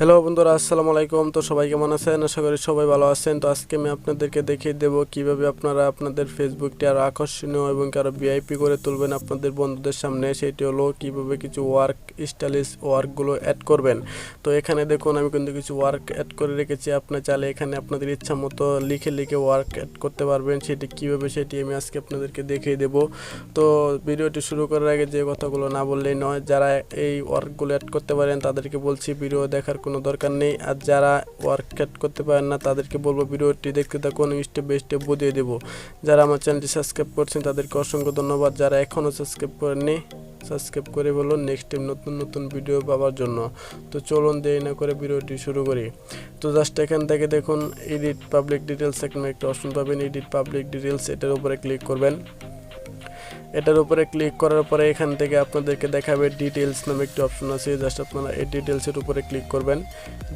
Hello বন্ধুরা, আসসালামু আলাইকুম। তো সবাই কেমন আছেন? আশা করি সবাই ভালো আছেন। তো আজকে আমি আপনাদেরকে দেখিয়ে দেব কিভাবে আপনারা আপনাদের ফেসবুকটি আরও আকর্ষণীয় এবং আরও ভিআইপি করে তুলবেন আপনাদের বন্ধুদের সামনে। সেটি হলো কিভাবে কিছু ওয়ার্ক স্টাইলিশ ওয়ার্কগুলো অ্যাড করবেন। তো এখানে দেখুন আমি কিন্তু কিছু ওয়ার্ক অ্যাড করে রেখেছি। আপনার চাইলে এখানে আপনাদের ইচ্ছা মতো লিখে ওয়ার্ক অ্যাড করতে পারবেন। সেটি কীভাবে সেটি আমি আজকে আপনাদেরকে দেখিয়ে দেব। তো ভিডিওটি শুরু করার আগে যে কথাগুলো না বললেই নয়, যারা এই ওয়ার্কগুলো অ্যাড করতে পারেন তাদেরকে বলছি ভিডিও দেখার কোনো দরকার নেই। আর যারা ওয়ার্ক অ্যাড করতে পারেন না তাদেরকে বলবো ভিডিওটি দেখতে থাকুন, স্টেপ বাই স্টেপ বুঝিয়ে দেবো। যারা আমার চ্যানেলটি সাবস্ক্রাইব করছেন তাদেরকে অসংখ্য ধন্যবাদ। যারা এখনও সাবস্ক্রাইব করেননি সাবস্ক্রাইব করে বলুন নেক্সট টাইম নতুন ভিডিও পাওয়ার জন্য। তো চলুন দেরি না করে ভিডিওটি শুরু করি। তো জাস্ট এখান থেকে দেখুন এডিট পাবলিক ডিটেলস এখানে একটা অপশন পাবেন, এডিট পাবলিক ডিটেলস, এটার উপরে ক্লিক করবেন। এটার উপরে ক্লিক করার পরে এখান থেকে আপনাদেরকে দেখাবে ডিটেলস নামে একটি অপশন আছে। জাস্ট আপনারা এই ডিটেলসের উপরে ক্লিক করবেন।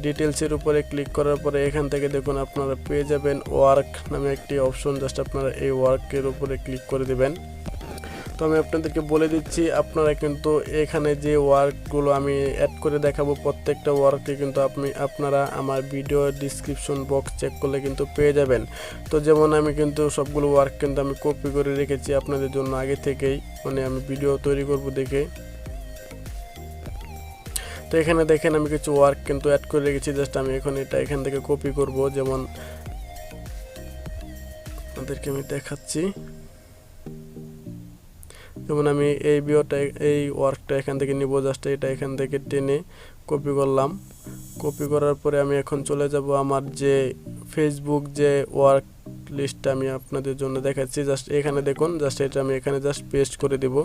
ডিটেলসের উপরে ক্লিক করার পরে এখান থেকে দেখুন আপনারা পেয়ে যাবেন ওয়ার্ক নামে একটি অপশন। জাস্ট আপনারা এই ওয়ার্কের উপরে ক্লিক করে দেবেন। তো আমি আপনাদেরকে বলে দিচ্ছি, আপনারা কিন্তু এখানে যে ওয়ার্কগুলো আমি অ্যাড করে দেখাবো প্রত্যেকটা ওয়ার্কে কিন্তু আপনারা আমার ভিডিও ডিসক্রিপশন বক্স চেক করলে কিন্তু পেয়ে যাবেন। তো যেমন আমি কিন্তু সবগুলো ওয়ার্ক কিন্তু আমি কপি করে রেখেছি আপনাদের জন্য আগে থেকেই, মানে আমি ভিডিও তৈরি করব দেখে। তো এখানে দেখেন আমি কিছু ওয়ার্ক কিন্তু অ্যাড করে রেখেছি। জাস্ট আমি এখন এটা এখান থেকে কপি করব। যেমন আপনাদেরকে আমি দেখাচ্ছি, যেমন আমি এই ওয়ার্কটা এখান থেকে নিব। জাস্ট এটা এখান থেকে টেনে কপি করলাম। কপি করার পরে আমি এখন চলে যাব আমার যে ফেসবুক যে ওয়ার্ক লিস্টটা আমি আপনাদের জন্য দেখাচ্ছি। জাস্ট এখানে দেখুন, জাস্ট এটা আমি এখানে জাস্ট পেস্ট করে দেব।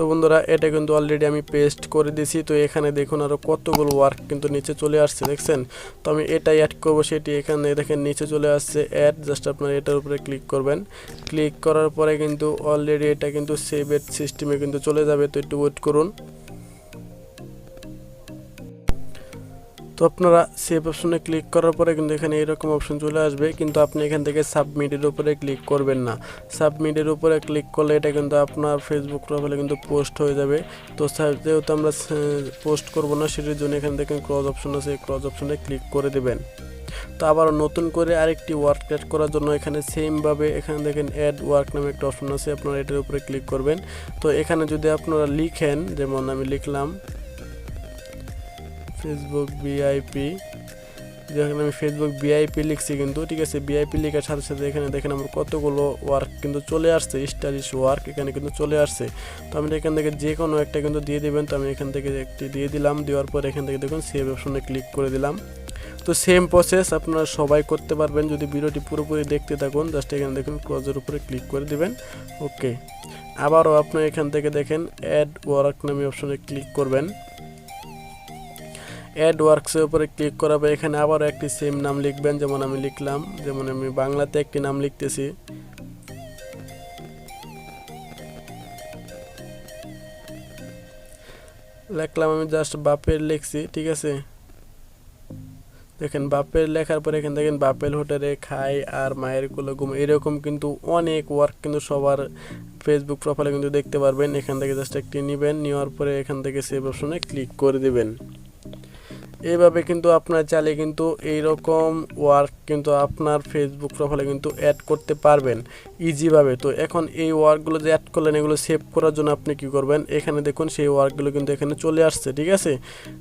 তো বন্ধুরা এটা কিন্তু অলরেডি আমি পেস্ট করে দিয়েছি। তো এখানে দেখুন আরও কতগুলো ওয়ার্ক কিন্তু নিচে চলে আসছে, দেখছেন? তো আমি এটাই অ্যাড করবো, সেটি এখানে দেখেন নিচে চলে আসছে অ্যাড। জাস্ট আপনারা এটার উপরে ক্লিক করবেন। ক্লিক করার পরে কিন্তু অলরেডি এটা কিন্তু সেভের সিস্টেমে কিন্তু চলে যাবে। তো একটু ওয়েট করুন। তো আপনারা সেভ অপশনে ক্লিক করার পরে কিন্তু এখানে এরকম অপশন চলে আসবে, কিন্তু আপনি এখান থেকে সাবমিটের উপরে ক্লিক করবেন না। সাবমিটের উপরে ক্লিক করলে এটা কিন্তু আপনার ফেসবুক প্রোফাইলে কিন্তু পোস্ট হয়ে যাবে। তো যেহেতু আমরা পোস্ট করব না, সেটার জন্য এখানে দেখেন ক্রস অপশন আছে, এই ক্রস অপশনে ক্লিক করে দেবেন। তো আবার নতুন করে আরেকটি ওয়ার্ক অ্যাড করার জন্য এখানে সেমভাবে এখানে দেখেন অ্যাড ওয়ার্ক নামে একটা অপশন আছে, আপনারা এটার উপরে ক্লিক করবেন। তো এখানে যদি আপনারা লিখেন, যেমন আমি লিখলাম ফেসবুক ভিআইপি, যেখানে আমি ফেসবুক ভিআইপি লিখছি কিন্তু, ঠিক আছে? ভিআইপি লেখার সাথে সাথে এখানে দেখেন আমার কতগুলো ওয়ার্ক কিন্তু চলে আসছে, স্টাইলিশ ওয়ার্ক এখানে কিন্তু চলে আসছে। তো আমি এখান থেকে যে কোনো একটা কিন্তু দিয়ে দেবেন। তো আমি এখান থেকে একটি দিয়ে দিলাম। দেওয়ার পর এখান থেকে দেখুন সেভ অপশনে ক্লিক করে দিলাম। তো সেম প্রসেস আপনারা সবাই করতে পারবেন যদি ভিডিওটি পুরোপুরি দেখতে থাকুন। জাস্ট এখানে দেখুন ক্লোজের উপরে ক্লিক করে দিবেন। ওকে, আবারও আপনি এখান থেকে দেখেন অ্যাড ওয়ার্ক নামে অপশনে ক্লিক করবেন। অ্যাড ওয়ার্কসের উপরে ক্লিক করাবে, এখানে আবারও একটি সেম নাম লিখবেন। যেমন আমি লিখলাম, যেমন আমি বাংলাতে একটি নাম লিখতেছি। লিখলাম আমি জাস্ট বাপের লিখছি, ঠিক আছে? দেখেন বাপের লেখার পরে এখানে দেখেন বাপের হোটেলে খাই আর মায়ের কোলে ঘুম, এরকম কিন্তু অনেক ওয়ার্ক কিন্তু সবার ফেসবুক প্রোফাইলে কিন্তু দেখতে পারবেন। এখান থেকে জাস্ট একটি নেবেন, নেওয়ার পরে এখান থেকে সেভ অপশনে ক্লিক করে দিবেন। এইভাবে কিন্তু আপনার চাইলে কিন্তু এইরকম ওয়ার্ক কিন্তু আপনার ফেসবুক প্রোফাইলে কিন্তু অ্যাড করতে পারবেন ইজিভাবে। তো এখন এই ওয়ার্কগুলো যে অ্যাড করলেন, এগুলো সেভ করার জন্য আপনি কি করবেন, এখানে দেখুন সেই ওয়ার্কগুলো কিন্তু এখানে চলে আসছে, ঠিক আছে?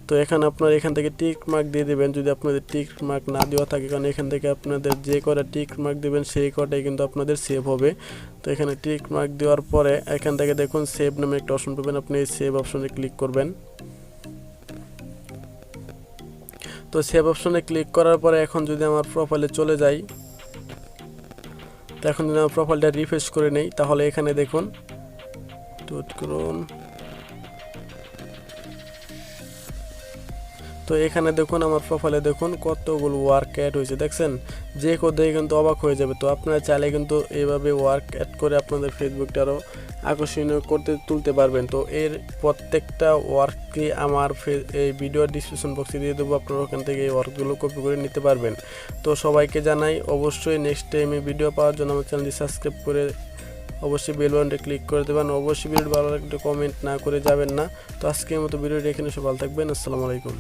তো এখানে আপনার এখান থেকে টিক মার্ক দিয়ে দেবেন যদি আপনাদের টিক মার্ক না দেওয়া থাকে, কারণ এখান থেকে আপনাদের যে কটা টিক মার্ক দেবেন সেই কটাই কিন্তু আপনাদের সেভ হবে। তো এখানে টিক মার্ক দেওয়ার পরে এখান থেকে দেখুন সেভ নামে একটা অপশন পাবেন, আপনি এই সেভ অপশনে ক্লিক করবেন। তো সেভ অপশনে ক্লিক করার পরে এখন যদি আমার প্রোফাইলে চলে যাই, তো এখন যদি আমার প্রোফাইলটা রিফ্রেশ করে নেই, তাহলে এখানে দেখুন তো এখানে দেখুন আমার প্রোফাইলে দেখুন কতগুলো ওয়ার্ক অ্যাড হয়েছে, দেখছেন? যে কেউ দেখে কিন্তু অবাক হয়ে যাবে। তো আপনারা চাইলে কিন্তু এইভাবে ওয়ার্ক অ্যাড করে আপনাদের ফেসবুকটা আরও আকর্ষণীয় তুলতে পারবেন। তো এর প্রত্যেকটা ওয়ার্ককে আমার এই ভিডিও ডিসক্রিপশন বক্সে দিয়ে দেবো, আপনারা ওখান থেকে এই ওয়ার্কগুলো কপি করে নিতে পারবেন। তো সবাইকে জানাই অবশ্যই নেক্সট টাইমে ভিডিও পাওয়ার জন্য আমার চ্যানেলটি সাবস্ক্রাইব করে অবশ্যই বেল বাটনটি ক্লিক করে দেবেন। অবশ্যই ভিডিওটি ভালো লাগলে কমেন্ট না করে যাবেন না। তো আজকের মতো ভিডিওটি এখানে, সব ভালো থাকবেন। আসসালামু আলাইকুম।